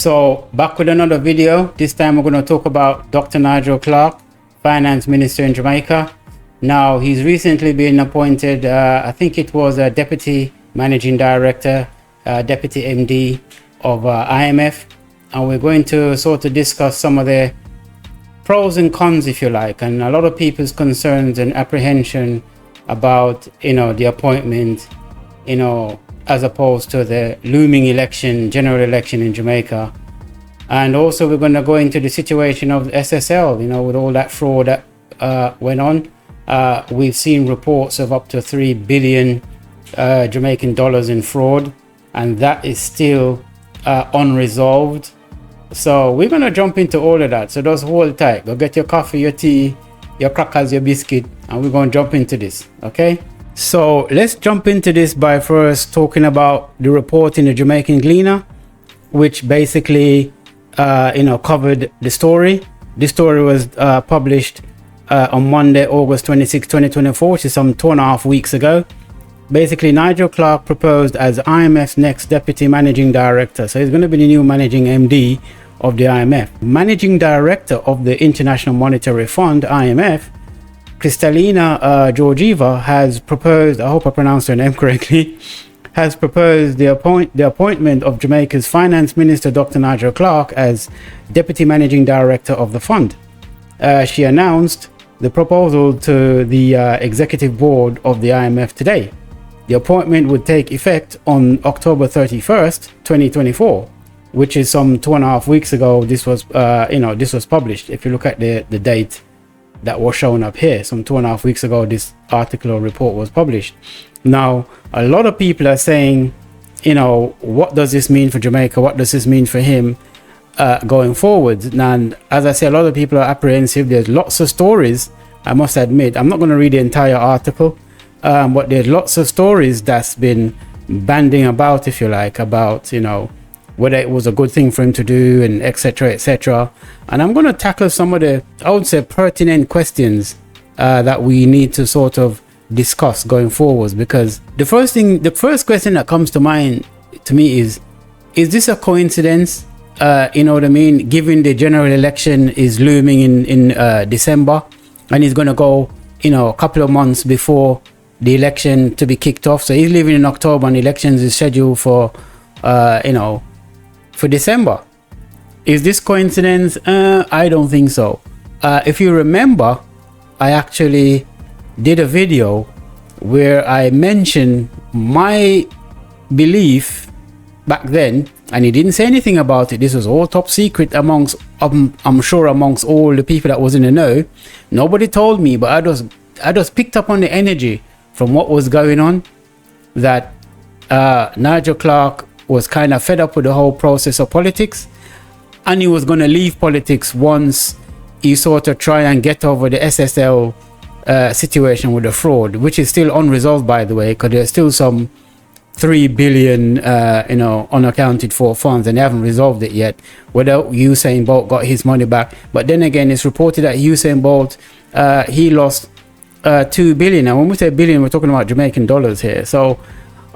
So back with another video. This time we're going to talk about Dr. Nigel Clarke, Finance Minister in Jamaica. Now he's recently been appointed, I think it was a Deputy Managing Director, Deputy MD of IMF. And we're going to sort of discuss some of the pros and cons, if you like, and a lot of people's concerns and apprehension about, the appointment, as opposed to the looming general election in Jamaica. And also we're going to go into the situation of SSL, with all that fraud that went on. We've seen reports of up to 3 billion Jamaican dollars in fraud, and that is still unresolved. So we're going to jump into all of that. So just hold tight. Go get your coffee, your tea, your crackers, your biscuit, and we're going to jump into this. Okay? So let's jump into this by first talking about the report in the Jamaican Gleaner, which basically, covered the story. This story was published on Monday, August 26, 2024, which is some 2.5 weeks ago. Basically, Nigel Clarke proposed as IMF's next Deputy Managing Director. So he's going to be the new Managing MD of the IMF. Managing Director of the International Monetary Fund, IMF, Kristalina Georgieva has proposed, I hope I pronounced her name correctly, has proposed the appointment of Jamaica's Finance Minister, Dr. Nigel Clarke, as Deputy Managing Director of the fund. She announced the proposal to the Executive Board of the IMF today. The appointment would take effect on October 31st, 2024, which is some 2.5 weeks ago. This was, this was published. If you look at the date that was shown up here, some 2.5 weeks ago, this article or report was published. Now, a lot of people are saying, what does this mean for Jamaica? What does this mean for him going forward? And as I say, a lot of people are apprehensive. There's lots of stories, I must admit. I'm not going to read the entire article, but there's lots of stories that's been banding about, if you like, about, whether it was a good thing for him to do, and etc., etc. And I'm going to tackle some of the, I would say, pertinent questions that we need to sort of discuss going forwards, because the first question that comes to mind to me is this a coincidence? You know what I mean? Given the general election is looming in December, and he's going to go, a couple of months before the election to be kicked off. So he's leaving in October, and the elections is scheduled for, for December. Is this coincidence? I don't think so. If you remember, I actually did a video where I mentioned my belief back then, and he didn't say anything about it. This was all top secret amongst, I'm sure, amongst all the people that was in the know. Nobody told me, but I just picked up on the energy from what was going on, that Nigel Clarke was kind of fed up with the whole process of politics, and he was going to leave politics once he sort of try and get over the SSL situation with the fraud, which is still unresolved, by the way, because there's still some 3 billion unaccounted for funds, and they haven't resolved it yet, whether Usain Bolt got his money back. But then again, it's reported that Usain Bolt he lost 2 billion. And when we say billion, we're talking about Jamaican dollars here. So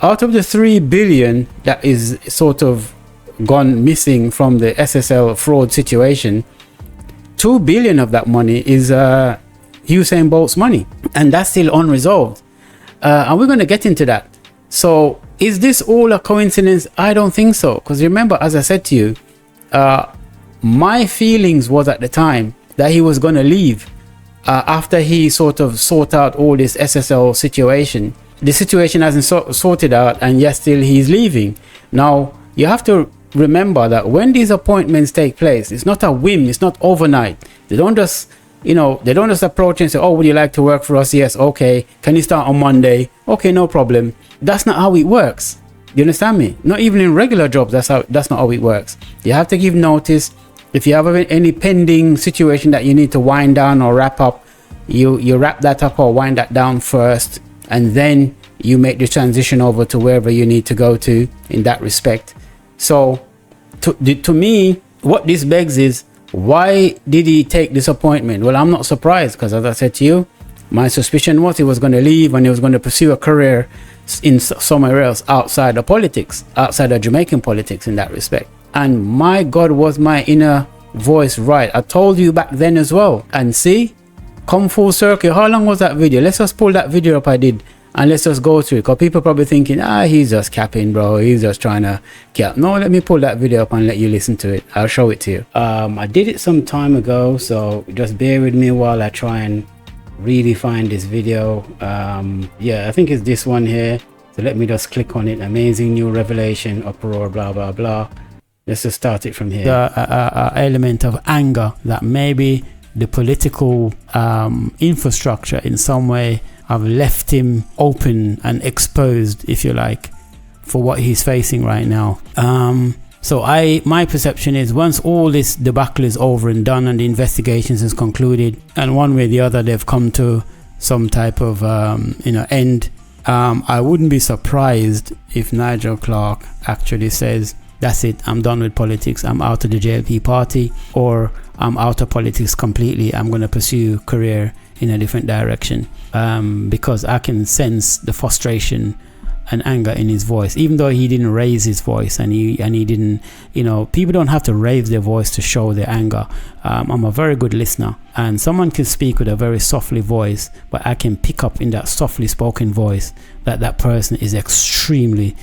out of the 3 billion that is sort of gone missing from the SSL fraud situation, 2 billion of that money is Usain Bolt's money, and that's still unresolved, and we're going to get into that. So is this all a coincidence? I don't think so, because remember, as I said to you, my feelings was at the time that he was going to leave after he sort of sort out all this SSL situation. The situation hasn't sorted out, and yet still he's leaving. Now you have to remember that when these appointments take place, it's not a whim, it's not overnight. They don't just approach and say, oh, would you like to work for us? Yes. Okay. Can you start on Monday? Okay, no problem. That's not how it works. You understand me? Not even in regular jobs, that's not how it works. You have to give notice. If you have any pending situation that you need to wind down or wrap up, you wrap that up or wind that down first, and then you make the transition over to wherever you need to go to in that respect. So to me, what this begs is, why did he take this appointment? Well, I'm not surprised, because as I said to you, my suspicion was he was going to leave and he was going to pursue a career in somewhere else outside of politics, outside of Jamaican politics in that respect. And my God, was my inner voice right. I told you back then as well. And see, come full circle. How long was that video? Let's just pull that video up I did and let's just go through it. Because people probably thinking, he's just capping, bro. He's just trying to cap. No, let me pull that video up and let you listen to it. I'll show it to you. I did it some time ago, so just bear with me while I try and really find this video. Yeah, I think it's this one here. So let me just click on it. Amazing new revelation, uproar, blah, blah, blah. Let's just start it from here. The element of anger that maybe the political infrastructure in some way have left him open and exposed, if you like, for what he's facing right now. So my perception is once all this debacle is over and done and the investigations is concluded, and one way or the other they've come to some type of end, I wouldn't be surprised if Nigel Clarke actually says, that's it, I'm done with politics, I'm out of the JLP party, or I'm out of politics completely, I'm going to pursue career in a different direction. Because I can sense the frustration and anger in his voice, even though he didn't raise his voice, and he didn't, people don't have to raise their voice to show their anger. I'm a very good listener, and someone can speak with a very softly voice, but I can pick up in that softly spoken voice that person is extremely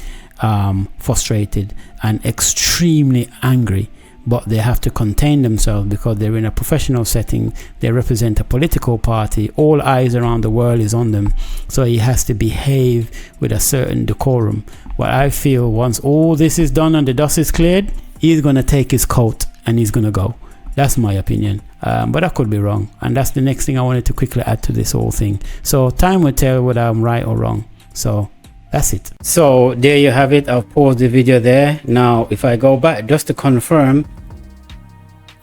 frustrated and extremely angry, but they have to contain themselves because they're in a professional setting. They represent a political party. All eyes around the world is on them, so he has to behave with a certain decorum. But I feel once all this is done and the dust is cleared, he's going to take his coat and he's going to go. That's my opinion, but I could be wrong, and that's the next thing I wanted to quickly add to this whole thing. So time will tell whether I'm right or wrong. So that's it. So there you have it. I've paused the video there. Now if I go back just to confirm,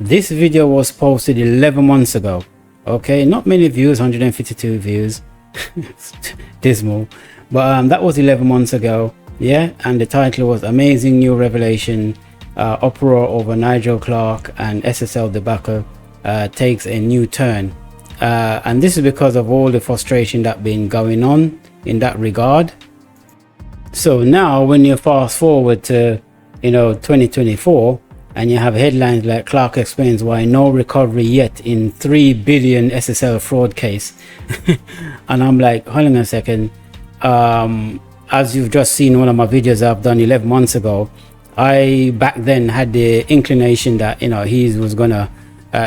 this video was posted 11 months ago. Okay, not many views, 152 views. Dismal, but that was 11 months ago. Yeah, and the title was Amazing New Revelation, Uproar over Nigel Clarke and SSL debacle takes a new turn. And this is because of all the frustration that been going on in that regard. So now when you fast forward to 2024 and you have headlines like Clarke explains why no recovery yet in 3 billion SSL fraud case. And I'm like, hold on a second. As you've just seen one of my videos I've done 11 months ago, I back then had the inclination that he was gonna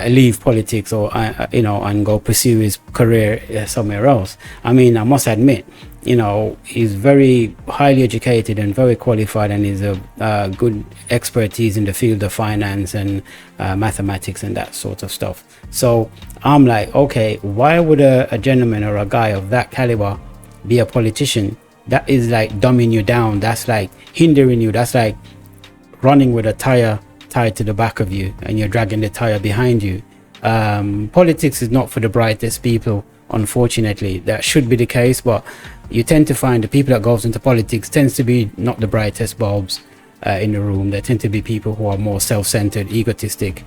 leave politics or and go pursue his career somewhere else. I mean, I must admit, he's very highly educated and very qualified, and he's a good expertise in the field of finance and mathematics and that sort of stuff. So I'm like, okay, why would a gentleman or a guy of that caliber be a politician? That is like dumbing you down. That's like hindering you. That's like running with a tire tied to the back of you and you're dragging the tire behind you. Politics is not for the brightest people, unfortunately. That should be the case, but you tend to find the people that goes into politics tends to be not the brightest bulbs in the room. They tend to be people who are more self-centered, egotistic,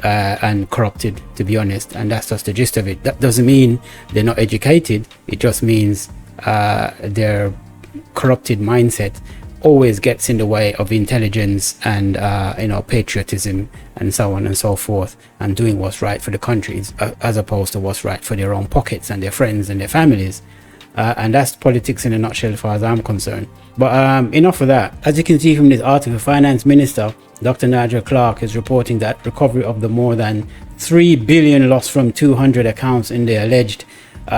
and corrupted, to be honest. And that's just the gist of it. That doesn't mean they're not educated. It just means their corrupted mindset always gets in the way of intelligence and patriotism and so on and so forth, and doing what's right for the countries as opposed to what's right for their own pockets and their friends and their families. And that's politics in a nutshell as far as I'm concerned. But enough of that. As you can see from this article, Finance Minister Dr. Nigel Clarke is reporting that recovery of the more than 3 billion lost from 200 accounts in the alleged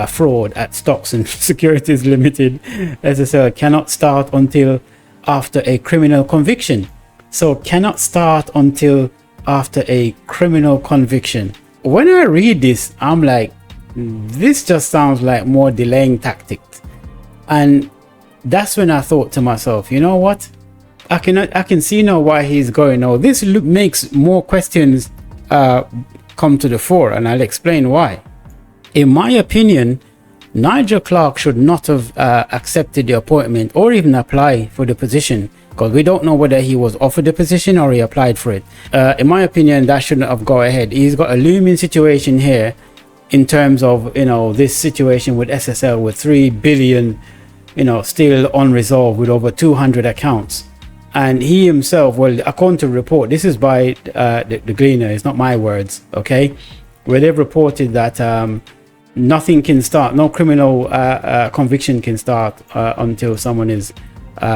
fraud at Stocks and Securities Limited SSL cannot start until after a criminal conviction. So cannot start until after a criminal conviction. When I read this, I'm like, this just sounds like more delaying tactics. And that's when I thought to myself, you know what, I can see now why he's going. Oh, this makes more questions come to the fore, and I'll explain why. In my opinion, Nigel Clarke should not have accepted the appointment or even apply for the position, because we don't know whether he was offered the position or he applied for it. In my opinion, that shouldn't have gone ahead. He's got a looming situation here in terms of this situation with SSL with 3 billion still unresolved with over 200 accounts. And he himself, well, according to report, this is by the Gleaner, it's not my words, okay, where they've reported that nothing can start, no criminal conviction can start until someone is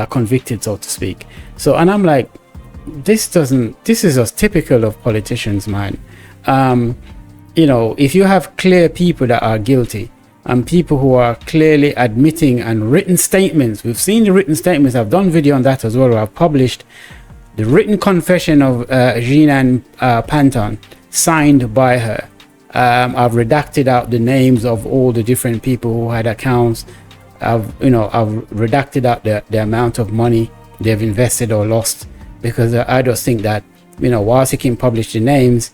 convicted, so to speak. So, and I'm like, this is just typical of politicians, man. You know, if you have clear people that are guilty and people who are clearly admitting, and written statements, we've seen the written statements, I've done video on that as well, I've published the written confession of Jinan Panton, signed by her. I've redacted out the names of all the different people who had accounts. I've redacted out the amount of money they've invested or lost, because I just think that, you know, whilst you can publish the names,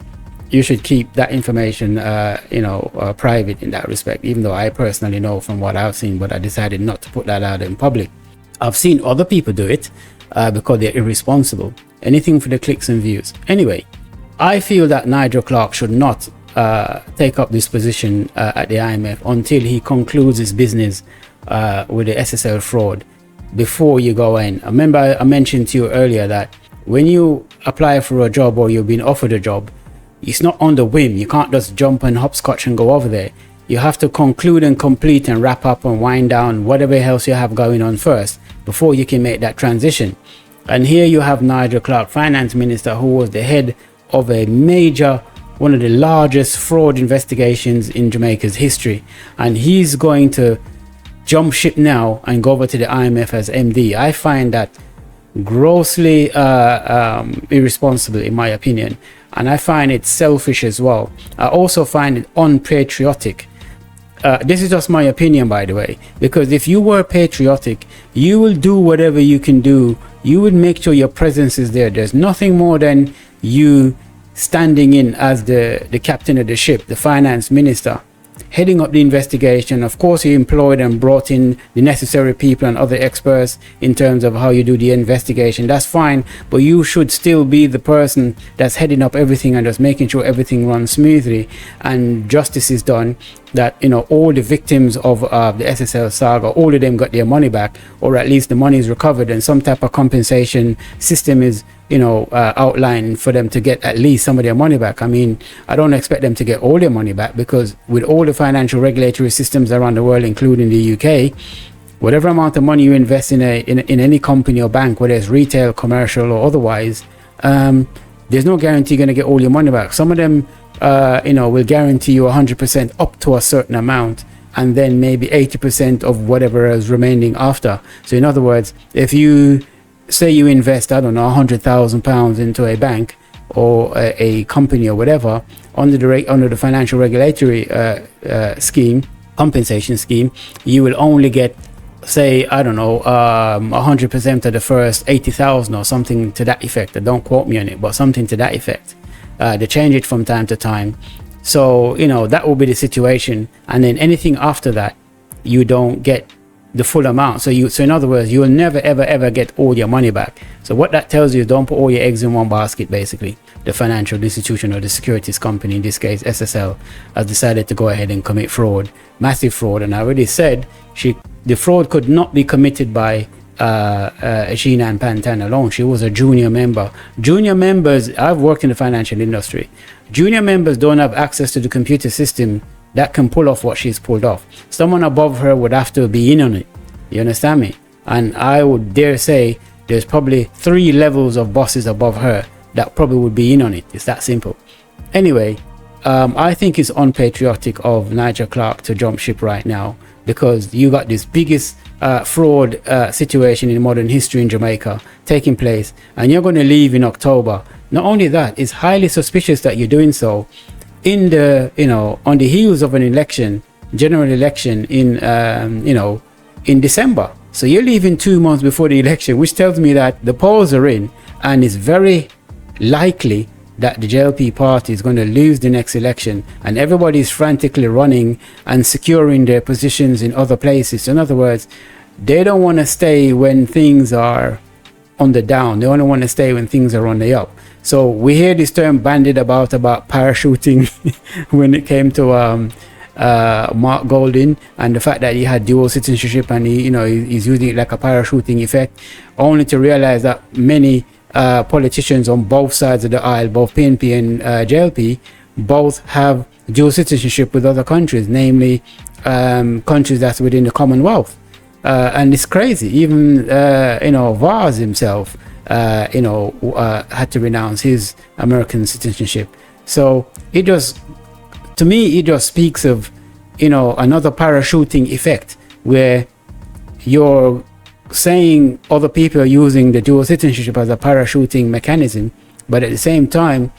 you should keep that information, private in that respect, even though I personally know from what I've seen, but I decided not to put that out in public. I've seen other people do it because they're irresponsible. Anything for the clicks and views. Anyway, I feel that Nigel Clarke should not take up this position at the IMF until he concludes his business with the SSL fraud before you go in. I remember I mentioned to you earlier that when you apply for a job or you've been offered a job, it's not on the whim. You can't just jump and hopscotch and go over there. You have to conclude and complete and wrap up and wind down whatever else you have going on first before you can make that transition. And here you have Nigel Clarke, finance minister, who was the head of a major, one of the largest fraud investigations in Jamaica's history, and he's going to jump ship now and go over to the IMF as MD. I find that grossly irresponsible, in my opinion, and I find it selfish as well. I also find it unpatriotic. This is just my opinion, by the way, because if you were patriotic, you will do whatever you can do. You would make sure your presence is there. There's nothing more than you standing in as the captain of the ship, the finance minister, heading up the investigation. Of course, he employed and brought in the necessary people and other experts in terms of how you do the investigation. That's fine, but you should still be the person that's heading up everything and just making sure everything runs smoothly and justice is done, that, you know, all the victims of the SSL saga, all of them got their money back, or at least the money is recovered, and some type of compensation system is, you know, outlined for them to get at least some of their money back. I mean, I don't expect them to get all their money back, because with all the financial regulatory systems around the world, including the UK, whatever amount of money you invest in any company or bank, whether it's retail, commercial or otherwise, there's no guarantee you're going to get all your money back. Some of them will guarantee you 100% up to a certain amount, and then maybe 80% of whatever is remaining after. So in other words, if you say you invest, I don't know, £100,000 into a bank or a company or whatever, under the financial regulatory scheme, compensation scheme, you will only get, say, I don't know, 100% of the first 80,000 or something to that effect. Don't quote me on it, but something to that effect. They change it from time to time. So, you know, that will be the situation. And then anything after that, you don't get the full amount. So in other words, you will never ever get all your money back. So what that tells you is, don't put all your eggs in one basket. Basically, the financial institution or the securities company, in this case SSL, has decided to go ahead and commit fraud, massive fraud. And I already said the fraud could not be committed by Jinan Panton alone. She was a junior member. Junior members, I've worked in the financial industry, junior members don't have access to the computer system that can pull off what she's pulled off. Someone above her would have to be in on it. You understand me? And I would dare say there's probably 3 levels of bosses above her that probably would be in on it. It's that simple. Anyway, I think it's unpatriotic of Nigel Clarke to jump ship right now, because you got this biggest fraud situation in modern history in Jamaica taking place, and you're going to leave in October. Not only that, it's highly suspicious that you're doing so in the, on the heels of an election, general election in, in December. So you're leaving 2 months before the election, which tells me that the polls are in, and it's very likely that the JLP party is going to lose the next election, and everybody is frantically running and securing their positions in other places. In other words, they don't want to stay when things are on the down. They only want to stay when things are on the up. So we hear this term bandied about parachuting when it came to Mark Golding, and the fact that he had dual citizenship, and he's using it like a parachuting effect, only to realize that many politicians on both sides of the aisle, both PNP and JLP, both have dual citizenship with other countries, namely countries that's within the Commonwealth. And it's crazy. Even Vaz himself had to renounce his American citizenship. So it just, to me, it just speaks of another parachuting effect, where you're saying other people are using the dual citizenship as a parachuting mechanism, but at the same time,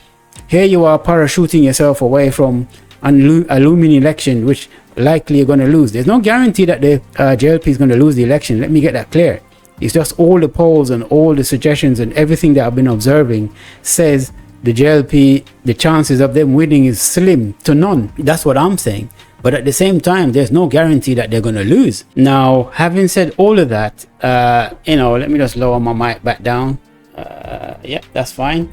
here you are parachuting yourself away from a looming election, which likely you're going to lose. There's no guarantee that the JLP is going to lose the election. Let me get that clear. It's just all the polls and all the suggestions and everything that I've been observing says the JLP, the chances of them winning is slim to none. That's what I'm saying. But at the same time, there's no guarantee that they're going to lose. Now, having said all of that, let me just lower my mic back down. Yeah, that's fine.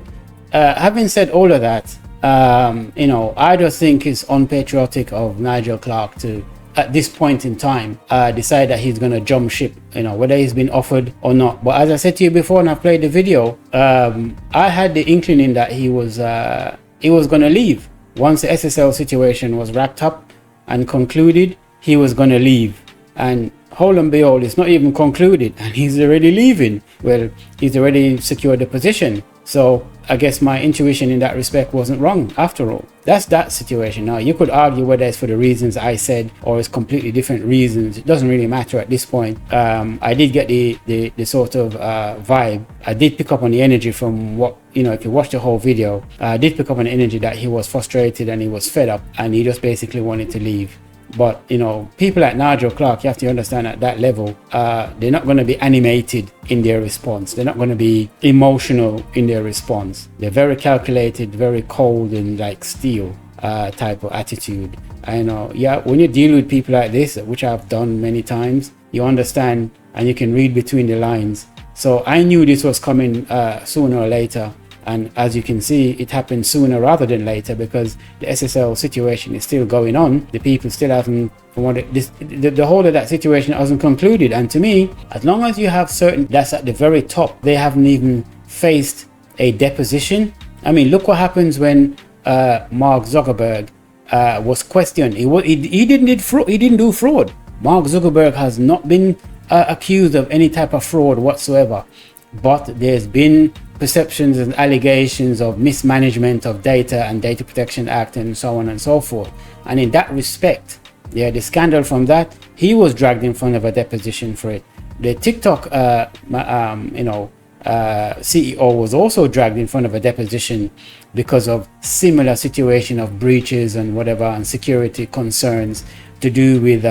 Having said all of that, I just think it's unpatriotic of Nigel Clarke to, at this point in time, decide that he's going to jump ship, whether he's been offered or not. But as I said to you before, and I played the video, I had the inkling that he was going to leave. Once the SSL situation was wrapped up and concluded, he was going to leave. And hold and behold, it's not even concluded and he's already leaving. Well, he's already secured the position. So I guess my intuition in that respect wasn't wrong after all. That's that situation. Now, you could argue whether it's for the reasons I said or it's completely different reasons. It doesn't really matter at this point. I did get the sort of vibe. I did pick up on the energy from what, if you watch the whole video, I did pick up on the energy that he was frustrated and he was fed up and he just basically wanted to leave. But people like Nigel Clarke, you have to understand at that level, they're not going to be animated in their response. They're not going to be emotional in their response. They're very calculated, very cold and like steel type of attitude. When you deal with people like this, which I've done many times, you understand and you can read between the lines. So I knew this was coming sooner or later. And as you can see, it happened sooner rather than later because the SSL situation is still going on. The people still haven't, the whole of that situation hasn't concluded. And to me, as long as you have certain, that's at the very top, they haven't even faced a deposition. I mean, look what happens when Mark Zuckerberg was questioned. He didn't do fraud. Mark Zuckerberg has not been accused of any type of fraud whatsoever. But there's been perceptions and allegations of mismanagement of data and Data Protection Act and so on and so forth. And in that respect, the scandal from that, he was dragged in front of a deposition for it. The TikTok CEO was also dragged in front of a deposition because of similar situation of breaches and whatever and security concerns to do with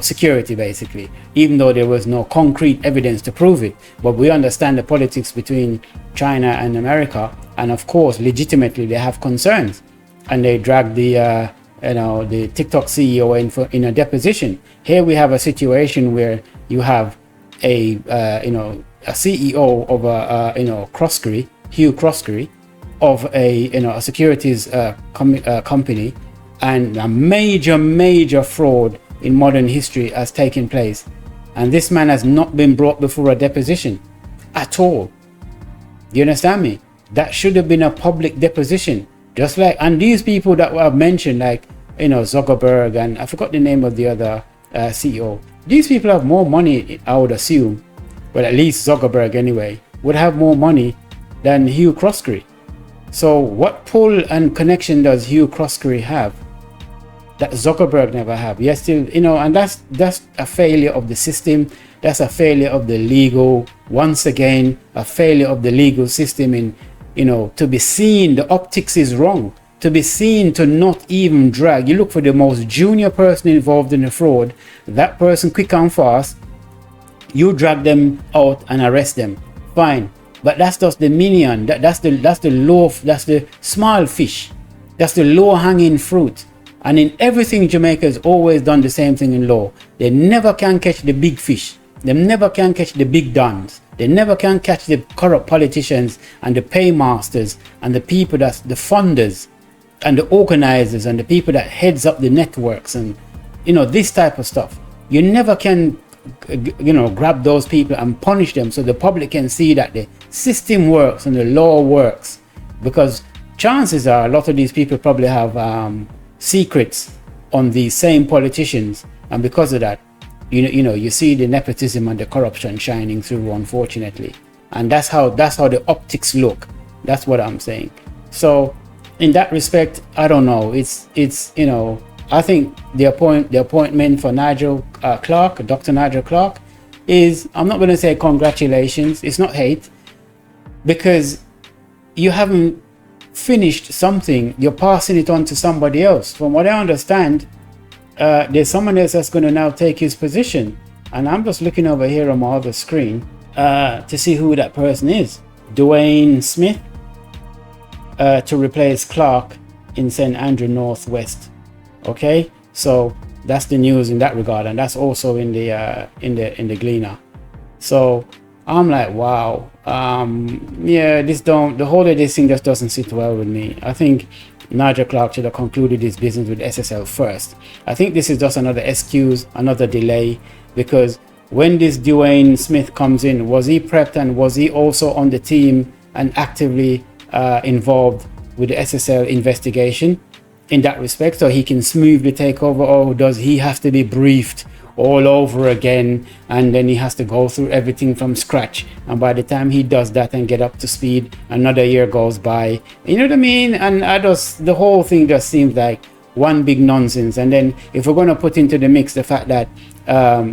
security basically, even though there was no concrete evidence to prove it. But we understand the politics between China and America, and of course legitimately they have concerns, and they dragged the TikTok CEO in a deposition. Here we have a situation where you have a CEO of a Hugh Croskery of a securities company, and a major fraud in modern history has taken place, and this man has not been brought before a deposition at all. Do you understand me? That should have been a public deposition, just like, and these people that I've mentioned, like Zuckerberg, and I forgot the name of the other CEO. These people have more money, I would assume. Well, at least Zuckerberg anyway would have more money than Hugh Croskery. So what pull and connection does Hugh Croskery have that Zuckerberg never have? Yes, still, and that's a failure of the system. That's a failure of the legal, once again, a failure of the legal system in, to be seen, the optics is wrong. To be seen to not even drag. You look for the most junior person involved in the fraud, that person quick and fast, you drag them out and arrest them. Fine. But that's just the minion. That's the loaf, that's the small fish. That's the low hanging fruit. And in everything, Jamaica has always done the same thing in law. They never can catch the big fish. They never can catch the big dons. They never can catch the corrupt politicians and the paymasters and the people that's the funders and the organizers and the people that heads up the networks and, you know, this type of stuff. You never can, you know, grab those people and punish them so the public can see that the system works and the law works, because chances are a lot of these people probably have secrets on these same politicians, and because of that, you know, you see the nepotism and the corruption shining through, unfortunately. And that's how the optics look. That's what I'm saying. So in that respect, I don't know, it's you know, I think the appointment for Nigel Clarke, Dr. Nigel Clarke, is, I'm not going to say congratulations, it's not hate, because you haven't finished something, you're passing it on to somebody else. From what I understand, there's someone else that's going to now take his position, and I'm just looking over here on my other screen to see who that person is. Dwayne Smith to replace Clarke in St. Andrew Northwest. Okay, so that's the news in that regard, and that's also in the Gleaner. So I'm like, wow, yeah, the whole of this thing just doesn't sit well with me. I think Nigel Clarke should have concluded his business with SSL first. I think this is just another excuse, another delay, because when this Dwayne Smith comes in, was he prepped and was he also on the team and actively involved with the SSL investigation in that respect, so he can smoothly take over, or does he have to be briefed all over again and then he has to go through everything from scratch, and by the time he does that and get up to speed, another year goes by, you know what I mean? And the whole thing just seems like one big nonsense. And then if we're going to put into the mix the fact that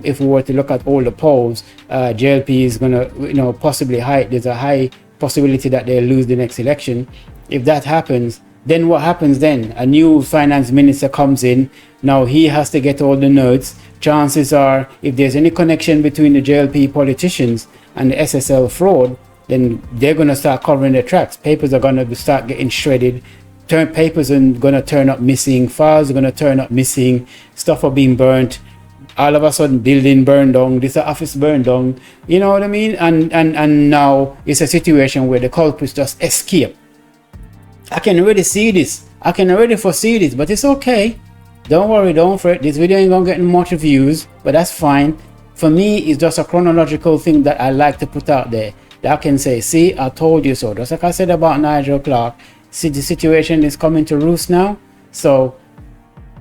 if we were to look at all the polls, JLP is going to, you know, possibly there's a high possibility that they'll lose the next election. If that happens, then what happens then? A new finance minister comes in. Now he has to get all the notes. Chances are, if there's any connection between the JLP politicians and the SSL fraud, then they're going to start covering their tracks. Papers are going to start getting shredded. Papers are going to turn up missing. Files are going to turn up missing. Stuff are being burnt. All of a sudden, building burned down. This office burned down. You know what I mean? And now it's a situation where the culprits just escape. I can already see this. I can already foresee this, but it's okay. Don't worry, don't fret. This video ain't gonna get much views, but that's fine. For me, it's just a chronological thing that I like to put out there. That I can say, see, I told you so. Just like I said about Nigel Clarke, see, the situation is coming to roost now. So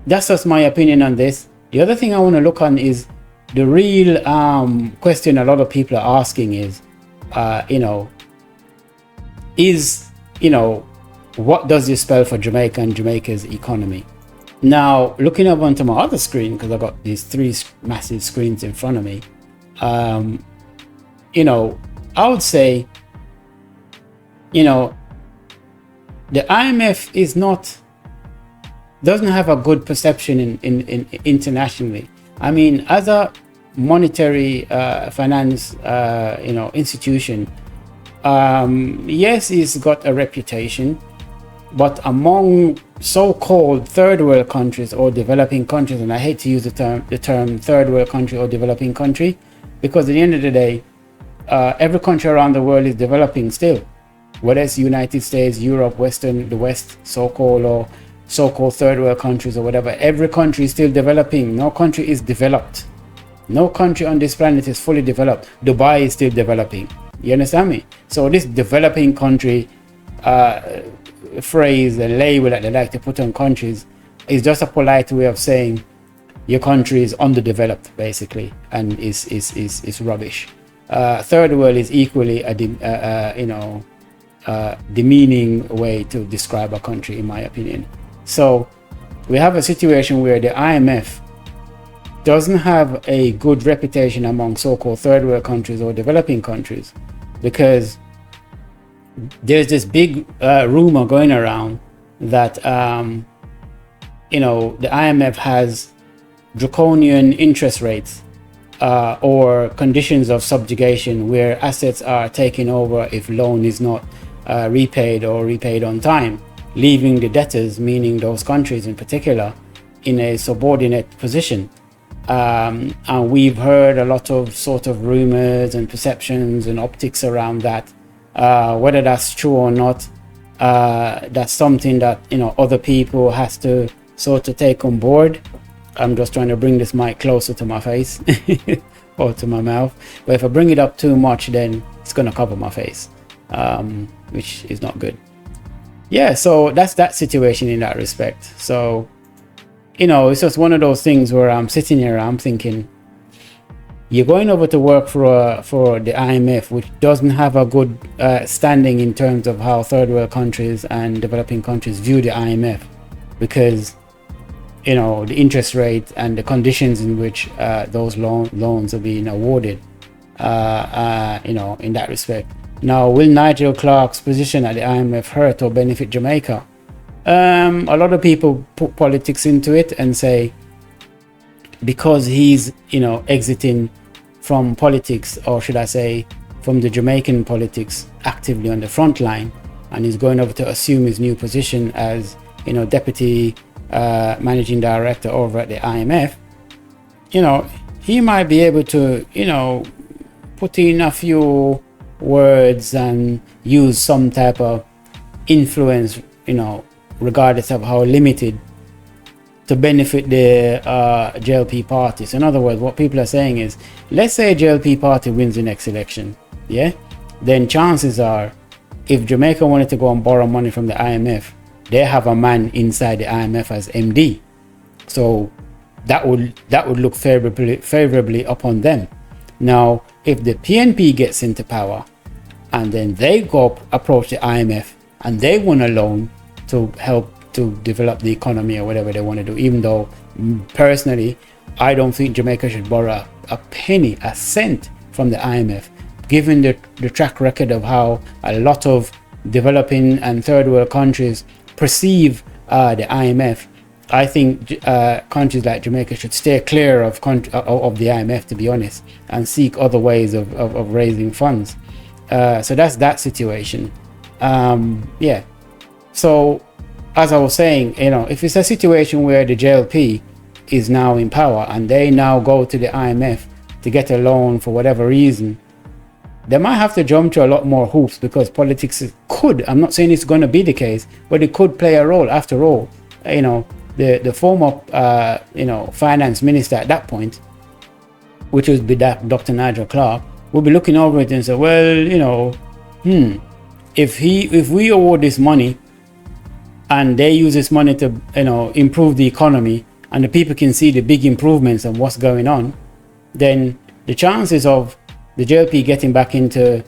that's just my opinion on this. The other thing I want to look on is the real question a lot of people are asking is, what does this spell for Jamaica and Jamaica's economy? Now, looking up onto my other screen, because I've got these three massive screens in front of me, I would say, the IMF doesn't have a good perception in internationally. I mean, as a monetary finance institution, yes, it's got a reputation, but among so-called third world countries or developing countries, and I hate to use the term third world country or developing country, because at the end of the day, every country around the world is developing still, whether it's United States, Europe, the West, so-called, or so-called third world countries or whatever. Every country is still developing. No country is developed. No country on this planet is fully developed. Dubai is still developing. You understand me? So this developing country phrase, a label that they like to put on countries, is just a polite way of saying your country is underdeveloped, basically, and is rubbish. Third world is equally a demeaning way to describe a country, in my opinion. So we have a situation where the IMF doesn't have a good reputation among so-called third world countries or developing countries, because there's this big rumor going around that the IMF has draconian interest rates or conditions of subjugation where assets are taken over if loan is not repaid or repaid on time, leaving the debtors, meaning those countries in particular, in a subordinate position. And we've heard a lot of sort of rumors and perceptions and optics around that. Whether that's true or not, that's something that, you know, other people has to sort of take on board. I'm just trying to bring this mic closer to my face or to my mouth, but if I bring it up too much, then it's going to cover my face, which is not good. Yeah, so that's that situation in that respect. So, you know, it's just one of those things where I'm sitting here, I'm thinking, you're going over to work for the IMF, which doesn't have a good standing in terms of how third world countries and developing countries view the IMF, because, you know, the interest rate and the conditions in which those loans are being awarded, you know, in that respect. Now, will Nigel Clarke's position at the IMF hurt or benefit Jamaica? A lot of people put politics into it and say, because he's, you know, exiting from politics, or should I say from the Jamaican politics, actively on the front line, and he's going over to assume his new position as, you know, deputy managing director over at the IMF, you know, he might be able to, you know, put in a few words and use some type of influence, you know, regardless of how limited, to benefit the JLP party. So in other words, what people are saying is, let's say JLP party wins the next election, yeah, then chances are, if Jamaica wanted to go and borrow money from the IMF, they have a man inside the IMF as MD, so that would look favorably upon them. Now, if the PNP gets into power and then they go approach the IMF and they want a loan to help to develop the economy or whatever they want to do, even though personally I don't think Jamaica should borrow a penny, a cent from the IMF, given the track record of how a lot of developing and third world countries perceive the IMF. I think countries like Jamaica should stay clear of the IMF, to be honest, and seek other ways of raising funds. So that's that situation. Yeah. So as I was saying, you know, if it's a situation where the JLP is now in power and they now go to the IMF to get a loan for whatever reason, they might have to jump to a lot more hoops, because politics could, I'm not saying it's going to be the case, but it could play a role. After all, you know, the former you know, finance minister at that point, which would be Dr. Nigel Clarke, will be looking over it and say, well, you know, if we award this money and they use this money to, you know, improve the economy, and the people can see the big improvements and what's going on, then the chances of the JLP getting back into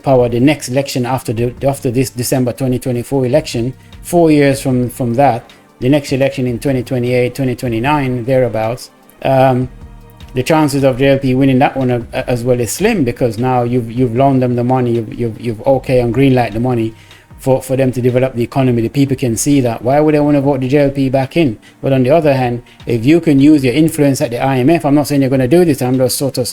power the next election after this December 2024 election, 4 years from that, the next election in 2028, 2029, thereabouts, the chances of JLP winning that one as well is slim, because now you've loaned them the money, you've okay and green light the money for them to develop the economy. The people can see that. Why would they want to vote the JLP back in? But on the other hand, if you can use your influence at the IMF, I'm not saying you're going to do this, I'm just sort of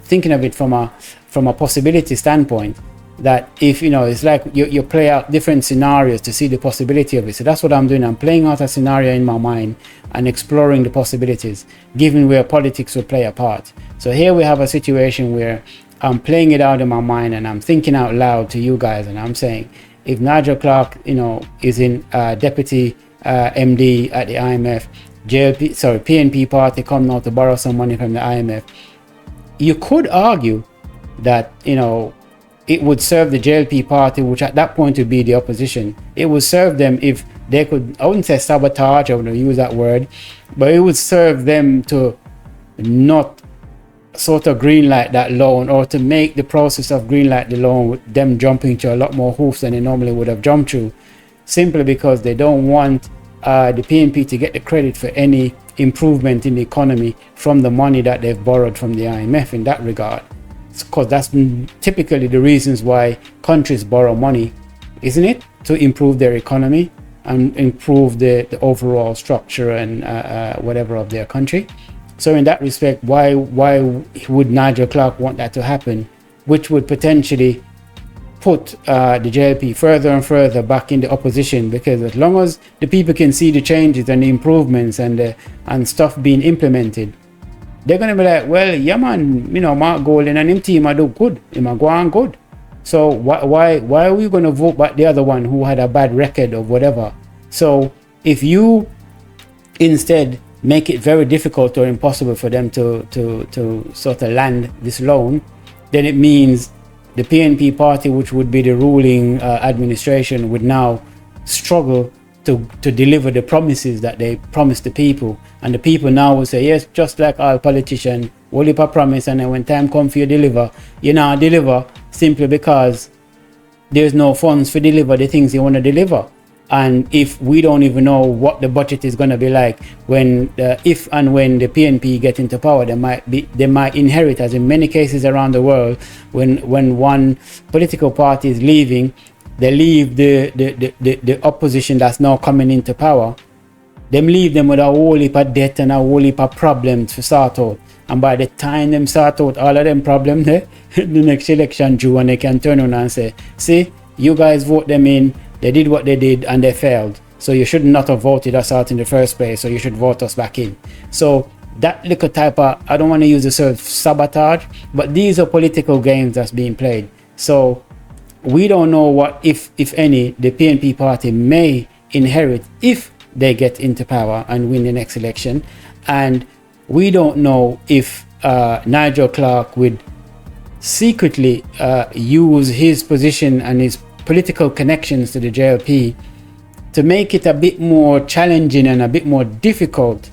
thinking of it from a possibility standpoint, that if, you know, it's like you play out different scenarios to see the possibility of it. So that's what I'm doing. I'm playing out a scenario in my mind and exploring the possibilities, given where politics will play a part. So here we have a situation where I'm playing it out in my mind and I'm thinking out loud to you guys, and I'm saying, if Nigel Clarke, you know, is in deputy MD at the IMF, PNP party come now to borrow some money from the IMF, you could argue that, you know, it would serve the JLP party, which at that point would be the opposition. It would serve them if they could, I wouldn't say sabotage, I wouldn't use that word, but it would serve them to not sort of greenlight that loan, or to make the process of greenlight the loan with them jumping to a lot more hoops than they normally would have jumped to, simply because they don't want the PNP to get the credit for any improvement in the economy from the money that they've borrowed from the IMF in that regard. Because that's typically the reasons why countries borrow money, isn't it? To improve their economy and improve the overall structure and whatever of their country. So in that respect, why would Nigel Clarke want that to happen, which would potentially put the JLP further and further back in the opposition? Because as long as the people can see the changes and the improvements and stuff being implemented, they're going to be like, well, yeah man, you know, Mark Golding and him team I do good, him I go on good. So why are we going to vote back the other one who had a bad record or whatever? So if you instead make it very difficult or impossible for them to sort of land this loan, then it means the PNP party, which would be the ruling administration, would now struggle to deliver the promises that they promised the people. And the people now will say, yes, just like all politicians, will you promise, and then when time comes for you deliver, you now deliver simply because there's no funds to deliver the things you want to deliver. And if we don't even know what the budget is going to be like when if and when the PNP get into power, they might inherit, as in many cases around the world, when one political party is leaving, they leave the opposition that's now coming into power. Them leave them with a whole heap of debt and a whole heap of problems to sort out. And by the time them sort out all of them problems, the next election due, and they can turn around and say, see, you guys vote them in, they did what they did and they failed. So you should not have voted us out in the first place, so you should vote us back in. So that little type of, I don't want to use the word sabotage, but these are political games that's being played. So we don't know what, if any, the PNP party may inherit if they get into power and win the next election. And we don't know if Nigel Clarke would secretly use his position and his political connections to the JLP to make it a bit more challenging and a bit more difficult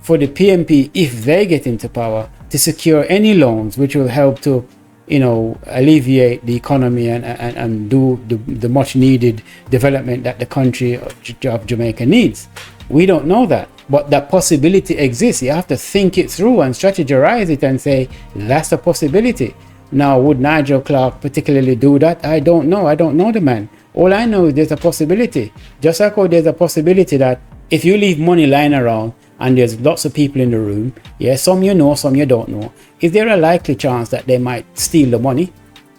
for the PNP, if they get into power, to secure any loans which will help to, you know, alleviate the economy and do the much needed development that the country of Jamaica needs. We don't know that, but that possibility exists. You have to think it through and strategize it and say, that's a possibility. Now, would Nigel Clarke particularly do that? I don't know. I don't know the man. All I know is there's a possibility. Just like how there's a possibility that if you leave money lying around and there's lots of people in the room, yeah, some you know, some you don't know, is there a likely chance that they might steal the money?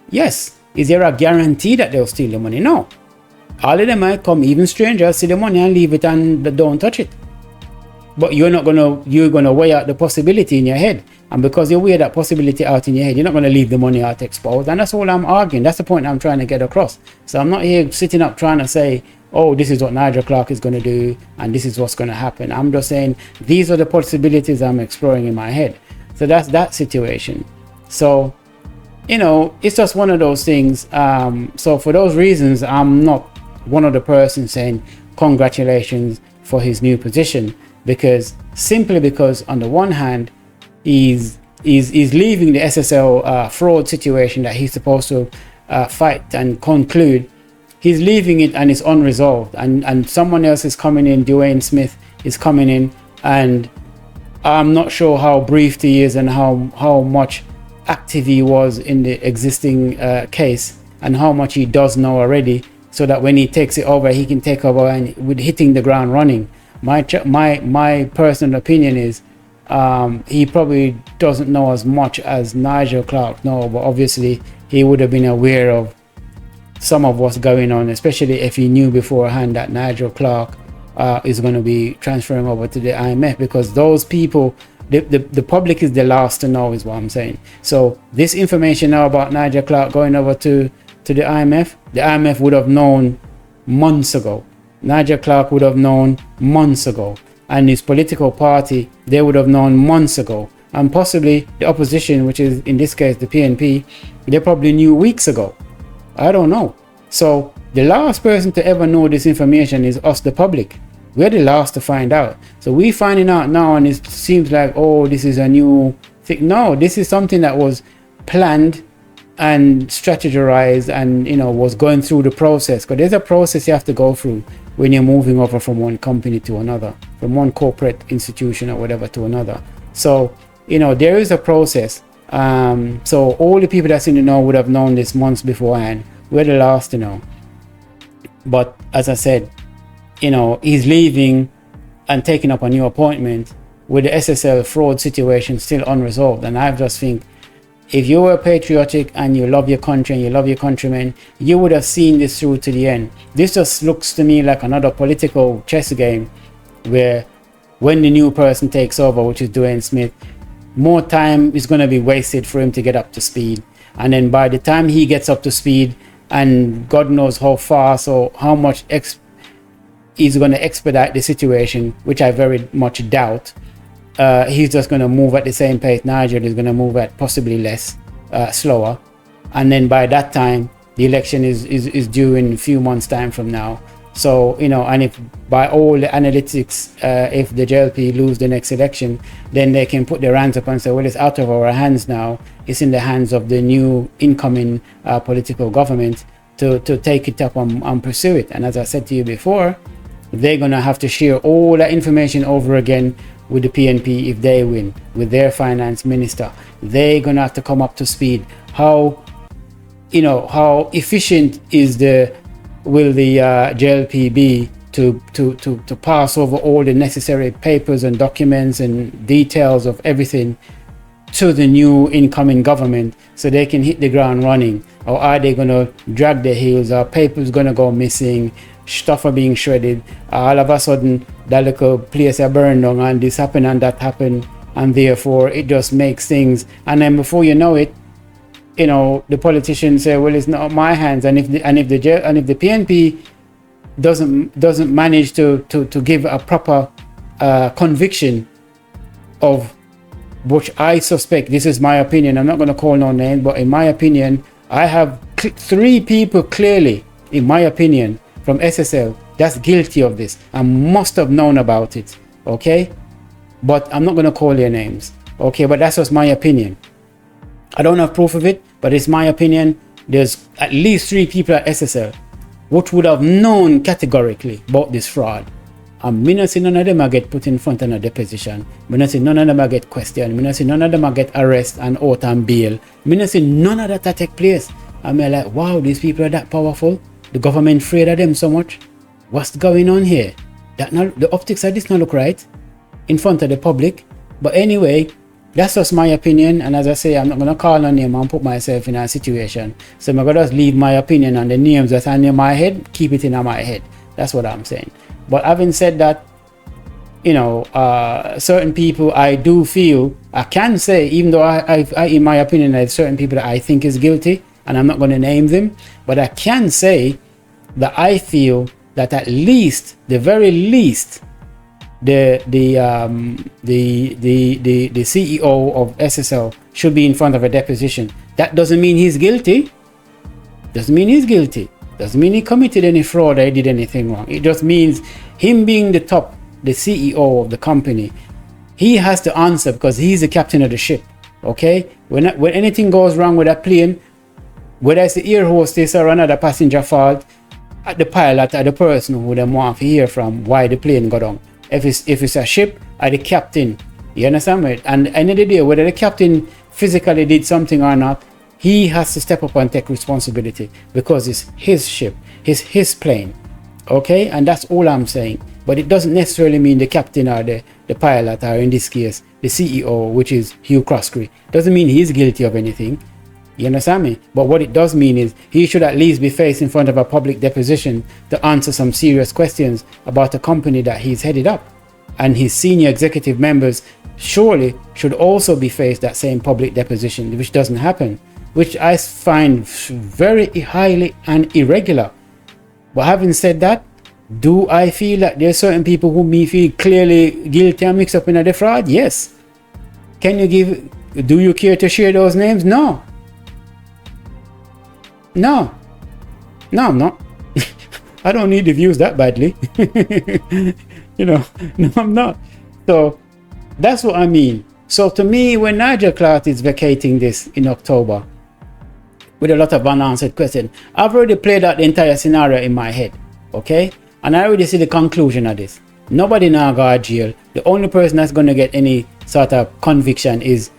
Yes. Is there a guarantee that they'll steal the money? No. All of them might come, even strangers, see the money and leave it and don't touch it. But you're gonna weigh out the possibility in your head. And because you weigh that possibility out in your head, you're not gonna leave the money out exposed. And that's all I'm arguing. That's the point I'm trying to get across. So I'm not here sitting up trying to say, oh, this is what Nigel Clarke is gonna do and this is what's gonna happen. I'm just saying these are the possibilities I'm exploring in my head. So that's that situation. So, you know, it's just one of those things. So for those reasons, I'm not one of the persons saying congratulations for his new position, simply because on the one hand, he's leaving the SSL fraud situation that he's supposed to fight and conclude. He's leaving it and it's unresolved, and someone else is coming in. Dwayne Smith is coming in, and I'm not sure how briefed he is and how much active he was in the existing case and how much he does know already, so that when he takes it over, he can take over and with hitting the ground running. My personal opinion is he probably doesn't know as much as Nigel Clarke knows, but obviously he would have been aware of some of what's going on, especially if he knew beforehand that Nigel Clarke is going to be transferring over to the IMF, because those people, the public is the last to know, is what I'm saying. So this information now about Nigel Clarke going over to the IMF would have known months ago. Nigel Clarke would have known months ago, and his political party, they would have known months ago, and possibly the opposition, which is in this case the PNP, they probably knew weeks ago. I don't know. So the last person to ever know this information is us, the public. We're the last to find out. So we're finding out now, and it seems like, oh, this is a new thing. No, this is something that was planned and strategized and, you know, was going through the process. Because there's a process you have to go through when you're moving over from one company to another, from one corporate institution or whatever to another. So, you know, there is a process. So all the people that's in the know would have known this months beforehand. We're the last to know. But as I said, you know, he's leaving and taking up a new appointment with the SSL fraud situation still unresolved. And I just think, if you were patriotic and you love your country and you love your countrymen, you would have seen this through to the end. This just looks to me like another political chess game where when the new person takes over, which is Dwayne Smith, more time is going to be wasted for him to get up to speed. and then by the time he gets up to speed, and God knows how fast or how much he's going to expedite the situation, which I very much doubt. He's just going to move at the same pace Nigel is going to move at, possibly less, slower. And then by that time, the election is due in a few months' time from now. So, you know, and if by all the analytics, if the JLP lose the next election, then they can put their hands up and say, well, it's out of our hands now. It's in the hands of the new incoming political government to take it up and pursue it. And as I said to you before, they're going to have to share all that information over again with the PNP if they win, with their finance minister. They're going to have to come up to speed. How efficient will the JLP be to pass over all the necessary papers and documents and details of everything to the new incoming government so they can hit the ground running? Or are they going to drag their heels? Are papers going to go missing? Stuff are being shredded. All of a sudden, that little place are burned down and this happened and that happened, and therefore it just makes things. And then before you know it, you know, the politicians say, well, it's not my hands. And if the PNP doesn't manage to give a proper conviction of, which I suspect, this is my opinion, I'm not going to call no name, but in my opinion, I have 3 people clearly, in my opinion, from SSL that's guilty of this and must have known about it, okay? But I'm not going to call their names, okay? But that's just my opinion. I don't have proof of it, but it's my opinion. There's at least 3 people at SSL which would have known categorically about this fraud. And me not see none of them get put in front of a deposition. Me not see none of them get questioned. Me not see none of them get arrested and out on bail. Me not see none of that take place. And me like, wow, these people are that powerful. The government afraid of them so much. What's going on here? The optics of this not look right in front of the public. But anyway, that's just my opinion. And as I say, I'm not going to call on name and put myself in a situation. So I'm going to just leave my opinion on the names that's on my head, keep it in my head. That's what I'm saying. But having said that, you know, certain people I do feel, I can say, even though I in my opinion, there's certain people that I think is guilty, and I'm not going to name them, but I can say that I feel that at least, the very least, the CEO of SSL should be in front of a deposition. That doesn't mean he's guilty. Doesn't mean he's guilty. Doesn't mean he committed any fraud or he did anything wrong. It just means him being the CEO of the company, he has to answer because he's the captain of the ship. Okay? When anything goes wrong with that plane, whether it's the air hostess or another passenger fault, at the pilot or the person who them want to hear from why the plane got down. If it's a ship, or the captain. You understand me? And end of the day, whether the captain physically did something or not, he has to step up and take responsibility because it's his ship, his plane. Okay? And that's all I'm saying. But it doesn't necessarily mean the captain or the pilot, or in this case, the CEO, which is Hugh Croskery. Doesn't mean he's guilty of anything. You understand me? But what it does mean is he should at least be faced in front of a public deposition to answer some serious questions about a company that he's headed up. And his senior executive members surely should also be faced that same public deposition, which doesn't happen, which I find very highly and irregular. But having said that, do I feel that there are certain people who me feel clearly guilty and mixed up in a fraud? Yes. Do you care to share those names? No. No, I'm not. I don't need the views that badly. You know, no, I'm not. So that's what I mean. So to me, when Nigel Clarke is vacating this in October with a lot of unanswered questions, I've already played out the entire scenario in my head. Okay? And I already see the conclusion of this. Nobody now go to jail. The only person that's going to get any sort of conviction is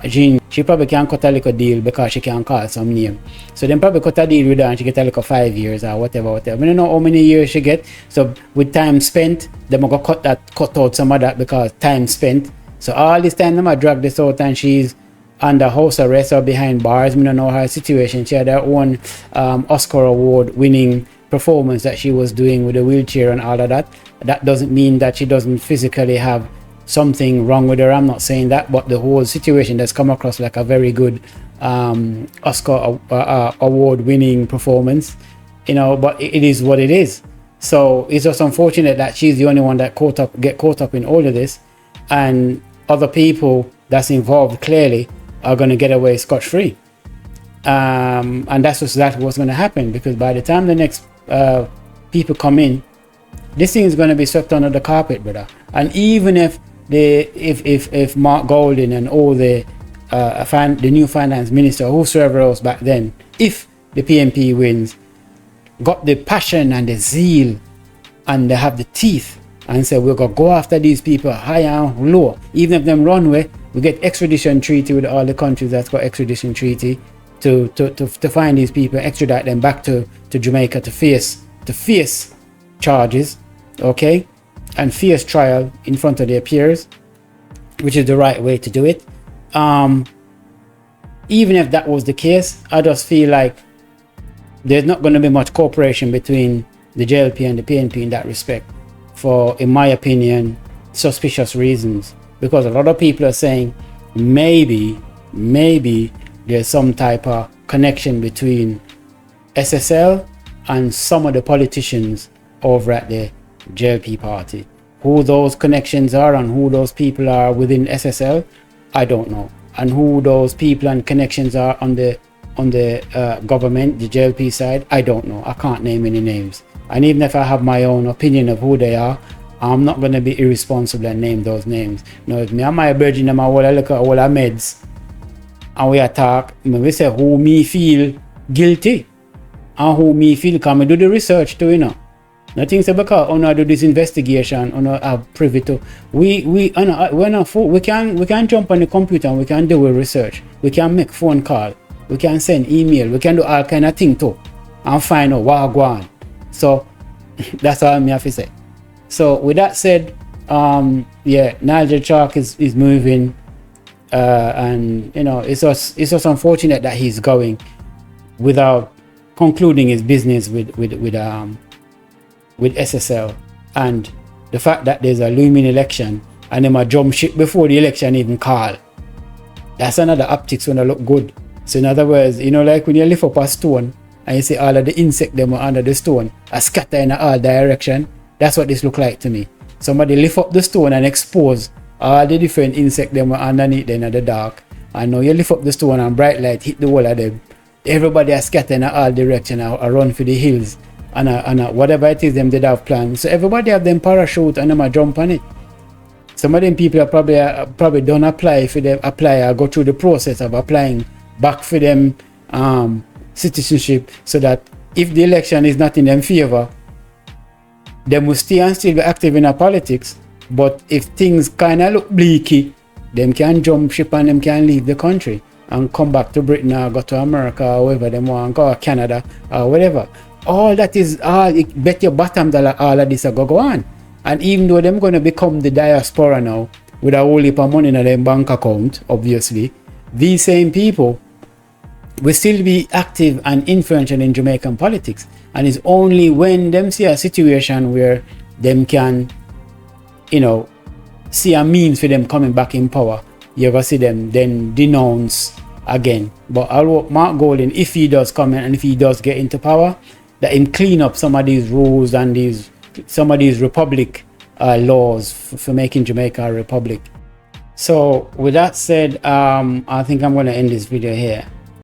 Jean. She probably can cut a little deal because she can call some name. So then probably cut a deal with her and she get a little 5 years or whatever. I don't know how many years she get. So with time spent, they're going to cut out some of that because time spent. So all this time, they drag this out and she's under house arrest or behind bars. I don't know her situation. She had her own Oscar award winning performance that she was doing with a wheelchair and all of that. That doesn't mean that she doesn't physically have something wrong with her. I'm not saying that, but the whole situation does come across like a very good Oscar award-winning performance, you know, but it is what it is. So it's just unfortunate that she's the only one that get caught up in all of this, and other people that's involved clearly are going to get away scot-free. And that's exactly what's going to happen, because by the time the next people come in, this thing is going to be swept under the carpet, brother. And even if Mark Golding and all the new finance minister, whosoever else back then, if the PNP wins, got the passion and the zeal, and they have the teeth and say we're gonna go after these people high and low, even if them run away, we get extradition treaty with all the countries that's got extradition treaty to find these people, extradite them back to Jamaica to face charges, okay, and face trial in front of their peers, which is the right way to do it. Even if that was the case, I just feel like there's not going to be much cooperation between the JLP and the PNP in that respect, for, in my opinion, suspicious reasons. Because a lot of people are saying maybe there's some type of connection between SSL and some of the politicians over at the JLP party. Who those connections are and who those people are within SSL, I don't know. And who those people and connections are on the government, the JLP side, I don't know. I can't name any names. And even if I have my own opinion of who they are, I'm not going to be irresponsible and name those names. No, it's me and my virgin and my whole look at all our meds, and we attack. We say who me feel guilty and who me feel, come do the research too, you know. Nothing say because I do this investigation, I have privy to. We can jump on the computer and we can do a research. We can make phone call. We can send email. We can do all kind of thing too, and find out what go on. So that's all I have to say. So with that said, yeah, Nigel Clarke is moving, and you know, it's just unfortunate that he's going without concluding his business with SSL, and the fact that there's a looming election and them a jump ship before the election even call. That's another optics when I look good. So in other words, you know, like when you lift up a stone and you see all of the insect them are under the stone are scatter in all direction, that's what this look like to me. Somebody lift up the stone and expose all the different insect them are underneath them in the dark. And now you lift up the stone and bright light hit the wall of them. Everybody are scattering in all direction and run for the hills. And whatever it is them did have planned. So everybody have them parachute and them a jump on it. Some of them people are probably don't apply for them, or go through the process of applying back for them citizenship, so that if the election is not in their favor, they must stay and still be active in our politics. But if things kind of look bleaky, them can jump ship and them can leave the country and come back to Britain or go to America or wherever they want, go to Canada or whatever. All that is all, bet your bottom dollar all of this go on. And even though them going to become the diaspora now with a whole heap of money in their bank account, obviously, these same people will still be active and influential in Jamaican politics. And it's only when them see a situation where them can, you know, see a means for them coming back in power, you're going to see them then denounce again. But I hope Mark Golding, if he does come in and if he does get into power, that him clean up some of these rules and some of these republic laws for making Jamaica a republic. So with that said, I think I'm going to end this video here.